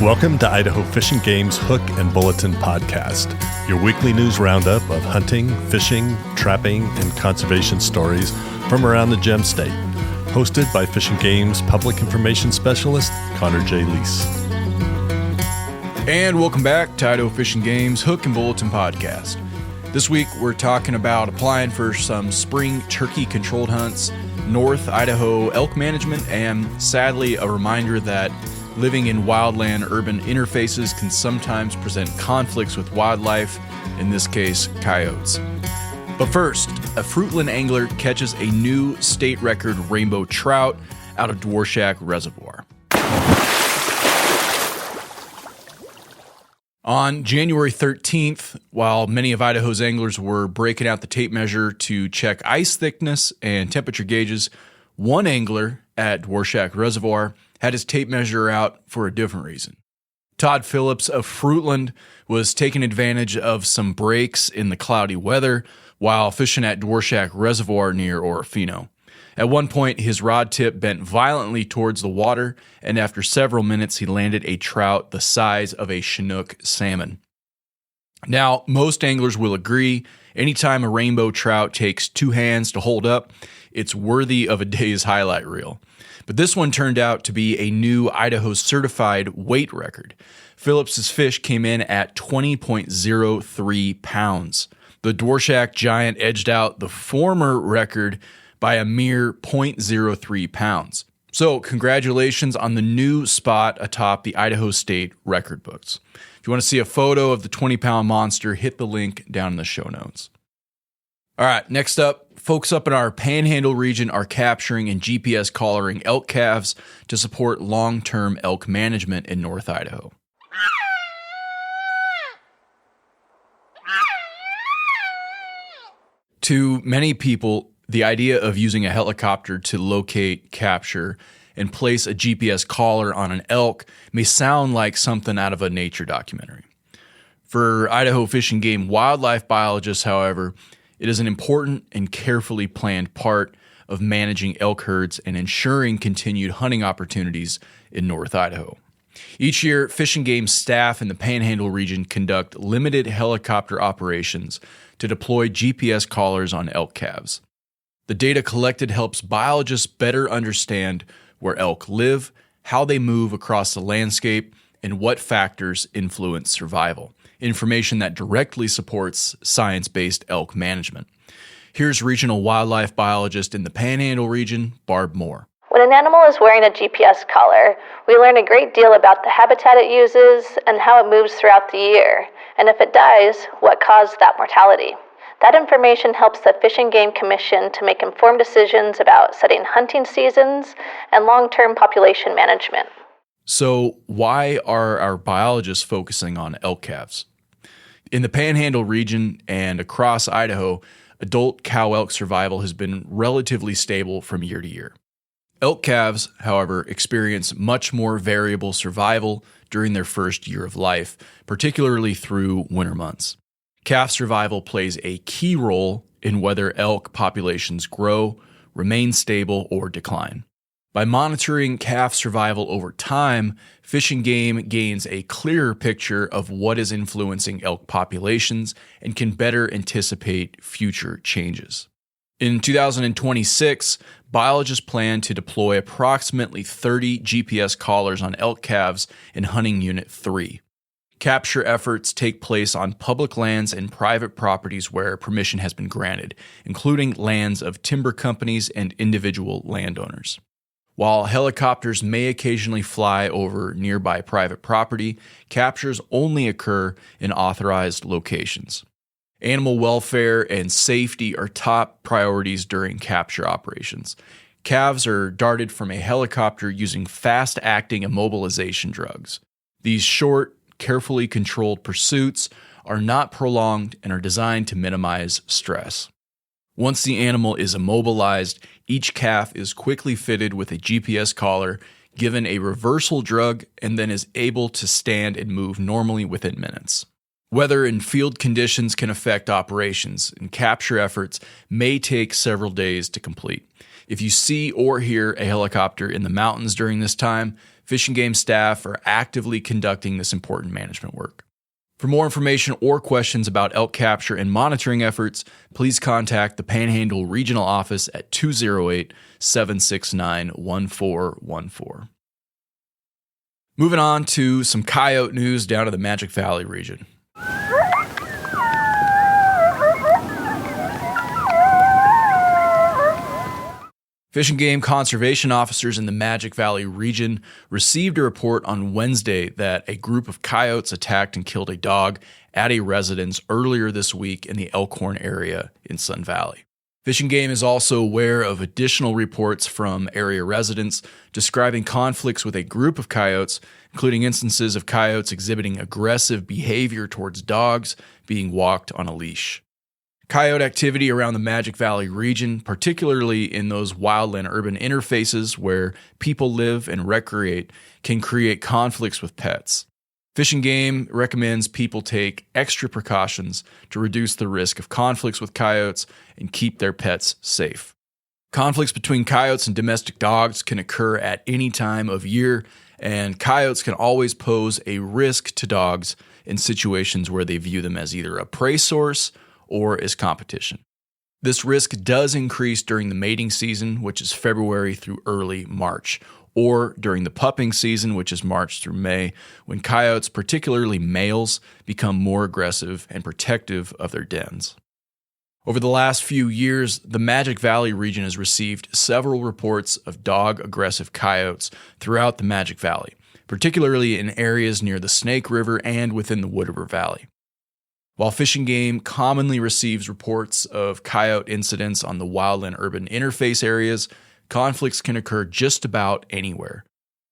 Welcome to Idaho Fish and Game's Hook and Bulletin podcast, your weekly news roundup of hunting, fishing, trapping, and conservation stories from around the Gem State. Hosted by Fish and Game's Public Information Specialist, Connor J. Lease. And welcome back to Idaho Fish and Game's Hook and Bulletin podcast. This week we're talking about applying for some spring turkey controlled hunts, North Idaho elk management, and sadly a reminder that living in wildland-urban interfaces can sometimes present conflicts with wildlife, in this case, coyotes. But first, a Fruitland angler catches a new state record rainbow trout out of Dworshak Reservoir. On January 13th, while many of Idaho's anglers were breaking out the tape measure to check ice thickness and temperature gauges, one angler at Dworshak Reservoir had his tape measure out for a different reason. Todd Phillips of Fruitland was taking advantage of some breaks in the cloudy weather while fishing at Dworshak Reservoir near Orofino. At one point, his rod tip bent violently towards the water, and after several minutes, he landed a trout the size of a Chinook salmon. Now, most anglers will agree, anytime a rainbow trout takes two hands to hold up, it's worthy of a day's highlight reel. But this one turned out to be a new Idaho certified weight record. Phillips's fish came in at 20.03 pounds. The Dworshak giant edged out the former record by a mere 0.03 pounds. So congratulations on the new spot atop the Idaho State record books. If you want to see a photo of the 20-pound monster, hit the link down in the show notes. All right, next up, folks up in our Panhandle region are capturing and GPS collaring elk calves to support long-term elk management in North Idaho. To many people, the idea of using a helicopter to locate, capture, and place a GPS collar on an elk may sound like something out of a nature documentary. For Idaho Fish and Game wildlife biologists, however, it is an important and carefully planned part of managing elk herds and ensuring continued hunting opportunities in North Idaho. Each year, Fish and Game staff in the Panhandle region conduct limited helicopter operations to deploy GPS collars on elk calves. The data collected helps biologists better understand where elk live, how they move across the landscape, and what factors influence survival. Information that directly supports science-based elk management. Here's regional wildlife biologist in the Panhandle region, Barb Moore. When an animal is wearing a GPS collar, we learn a great deal about the habitat it uses and how it moves throughout the year, and if it dies, what caused that mortality. That information helps the Fish and Game Commission to make informed decisions about setting hunting seasons and long-term population management. So why are our biologists focusing on elk calves? In the Panhandle region and across Idaho, adult cow elk survival has been relatively stable from year to year. Elk calves, however, experience much more variable survival during their first year of life, particularly through winter months. Calf survival plays a key role in whether elk populations grow, remain stable, or decline. By monitoring calf survival over time, Fish and Game gains a clearer picture of what is influencing elk populations and can better anticipate future changes. In 2026, biologists plan to deploy approximately 30 GPS collars on elk calves in Hunting Unit 3. Capture efforts take place on public lands and private properties where permission has been granted, including lands of timber companies and individual landowners. While helicopters may occasionally fly over nearby private property, captures only occur in authorized locations. Animal welfare and safety are top priorities during capture operations. Calves are darted from a helicopter using fast-acting immobilization drugs. These short, carefully controlled pursuits are not prolonged and are designed to minimize stress. Once the animal is immobilized, each calf is quickly fitted with a GPS collar, given a reversal drug, and then is able to stand and move normally within minutes. Weather and field conditions can affect operations, and capture efforts may take several days to complete. If you see or hear a helicopter in the mountains during this time, Fish and Game staff are actively conducting this important management work. For more information or questions about elk capture and monitoring efforts, please contact the Panhandle Regional Office at 208-769-1414. Moving on to some coyote news down to the Magic Valley region. Fish and Game conservation officers in the Magic Valley region received a report on Wednesday that a group of coyotes attacked and killed a dog at a residence earlier this week in the Elkhorn area in Sun Valley. Fish and Game is also aware of additional reports from area residents describing conflicts with a group of coyotes, including instances of coyotes exhibiting aggressive behavior towards dogs being walked on a leash. Coyote activity around the Magic Valley region, particularly in those wildland-urban interfaces where people live and recreate, can create conflicts with pets. Fish and Game recommends people take extra precautions to reduce the risk of conflicts with coyotes and keep their pets safe. Conflicts between coyotes and domestic dogs can occur at any time of year, and coyotes can always pose a risk to dogs in situations where they view them as either a prey source or as competition. This risk does increase during the mating season, which is February through early March, or during the pupping season, which is March through May, when coyotes, particularly males, become more aggressive and protective of their dens. Over the last few years, the Magic Valley region has received several reports of dog-aggressive coyotes throughout the Magic Valley, particularly in areas near the Snake River and within the Wood River Valley. While Fish and Game commonly receives reports of coyote incidents on the wildland-urban interface areas, conflicts can occur just about anywhere.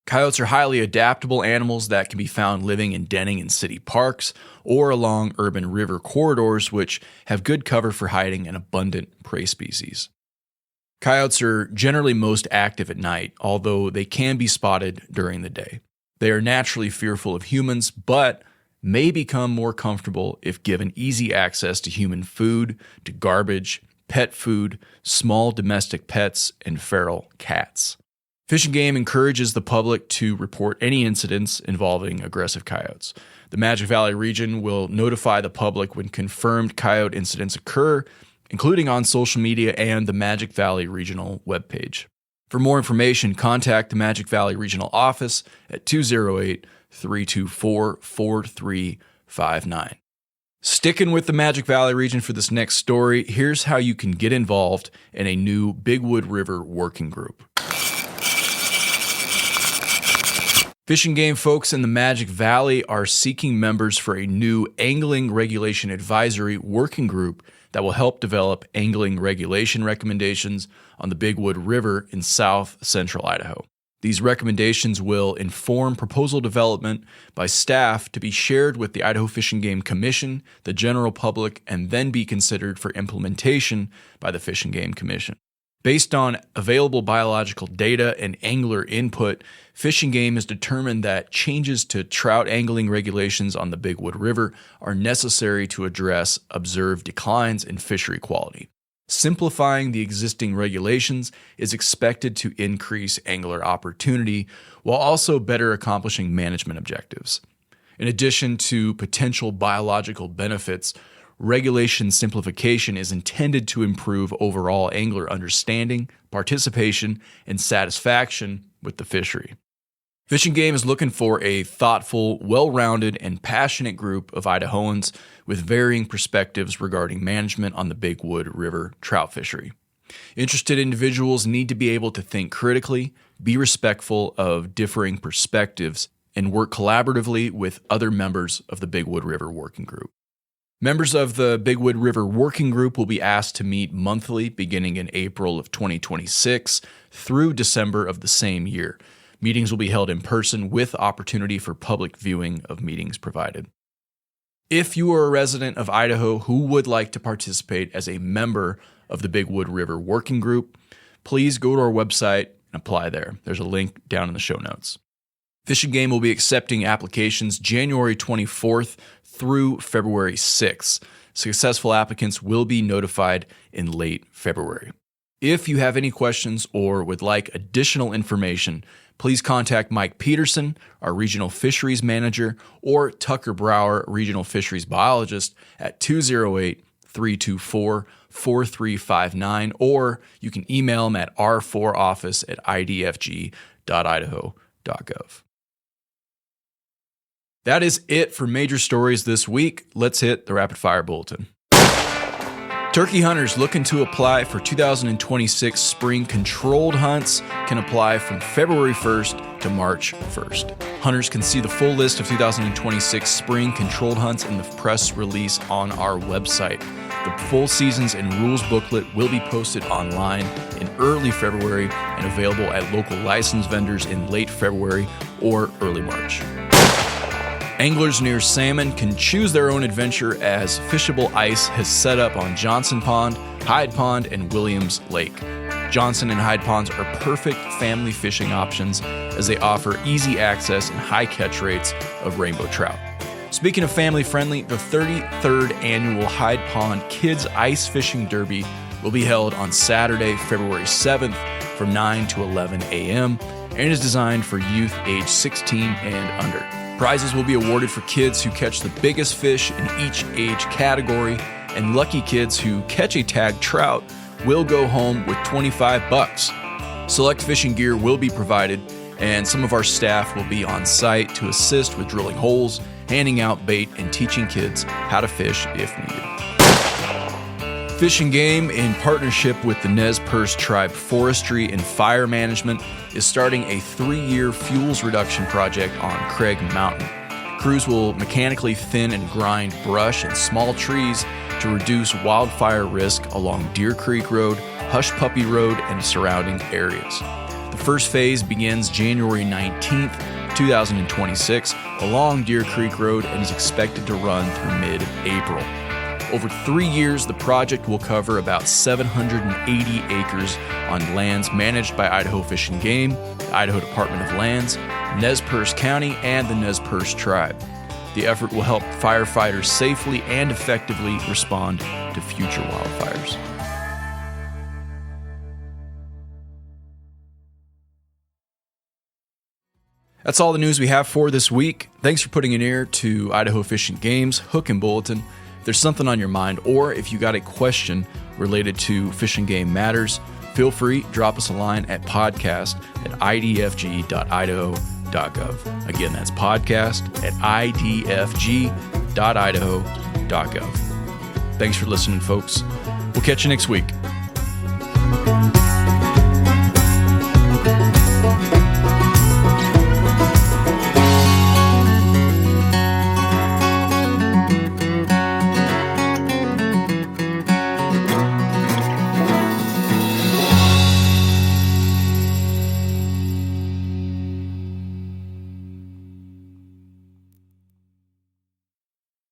Coyotes are highly adaptable animals that can be found living and denning in city parks or along urban river corridors, which have good cover for hiding an abundant prey species. Coyotes are generally most active at night, although they can be spotted during the day. They are naturally fearful of humans, but may become more comfortable if given easy access to human food, to garbage, pet food, small domestic pets, and feral cats. Fish and Game encourages the public to report any incidents involving aggressive coyotes. The Magic Valley region will notify the public when confirmed coyote incidents occur, including on social media and the Magic Valley Regional webpage. For more information, contact the Magic Valley Regional Office at 208-324-4359. Sticking with the Magic Valley region for this next story, here's how you can get involved in a new Big Wood River working group. Fish and Game folks in the Magic Valley are seeking members for a new angling regulation advisory working group that will help develop angling regulation recommendations on the Big Wood River in south central Idaho. These recommendations will inform proposal development by staff to be shared with the Idaho Fish and Game Commission, the general public, and then be considered for implementation by the Fish and Game Commission. Based on available biological data and angler input, Fish and Game has determined that changes to trout angling regulations on the Big Wood River are necessary to address observed declines in fishery quality. Simplifying the existing regulations is expected to increase angler opportunity while also better accomplishing management objectives. In addition to potential biological benefits, regulation simplification is intended to improve overall angler understanding, participation, and satisfaction with the fishery. Fish and Game is looking for a thoughtful, well-rounded, and passionate group of Idahoans with varying perspectives regarding management on the Big Wood River trout fishery. Interested individuals need to be able to think critically, be respectful of differing perspectives, and work collaboratively with other members of the Big Wood River Working Group. Members of the Big Wood River Working Group will be asked to meet monthly beginning in April of 2026 through December of the same year. Meetings will be held in person with opportunity for public viewing of meetings provided. If you are a resident of Idaho who would like to participate as a member of the Big Wood River Working Group, please go to our website and apply there. There's a link down in the show notes. Fish and Game will be accepting applications January 24th through February 6th. Successful applicants will be notified in late February. If you have any questions or would like additional information, please contact Mike Peterson, our Regional Fisheries Manager, or Tucker Brower, Regional Fisheries Biologist, at 208-324-4359, or you can email them at r4office@idfg.idaho.gov. That is it for major stories this week. Let's hit the rapid fire bulletin. Turkey hunters looking to apply for 2026 spring controlled hunts can apply from February 1st to March 1st. Hunters can see the full list of 2026 spring controlled hunts in the press release on our website. The full seasons and rules booklet will be posted online in early February and available at local licensed vendors in late February or early March. Anglers near salmon can choose their own adventure as fishable ice has set up on Johnson Pond, Hyde Pond, and Williams Lake. Johnson and Hyde Ponds are perfect family fishing options as they offer easy access and high catch rates of rainbow trout. Speaking of family friendly, the 33rd annual Hyde Pond Kids Ice Fishing Derby will be held on Saturday, February 7th from 9 to 11 a.m. and is designed for youth age 16 and under. Prizes will be awarded for kids who catch the biggest fish in each age category, and lucky kids who catch a tagged trout will go home with $25. Select fishing gear will be provided, and some of our staff will be on site to assist with drilling holes, handing out bait, and teaching kids how to fish if needed. Fish and Game, in partnership with the Nez Perce Tribe Forestry and Fire Management, is starting a 3-year fuels reduction project on Craig Mountain. Crews will mechanically thin and grind brush and small trees to reduce wildfire risk along Deer Creek Road, Hush Puppy Road, and surrounding areas. The first phase begins January 19th, 2026, along Deer Creek Road and is expected to run through mid-April. Over 3 years, the project will cover about 780 acres on lands managed by Idaho Fish and Game, the Idaho Department of Lands, Nez Perce County, and the Nez Perce Tribe. The effort will help firefighters safely and effectively respond to future wildfires. That's all the news we have for this week. Thanks for putting an ear to Idaho Fish and Game's Hook and Bulletin. If there's something on your mind, or if you got a question related to Fish and Game matters, feel free, drop us a line at podcast@idfg.idaho.gov. Again, that's podcast@idfg.idaho.gov. Thanks for listening, folks. We'll catch you next week.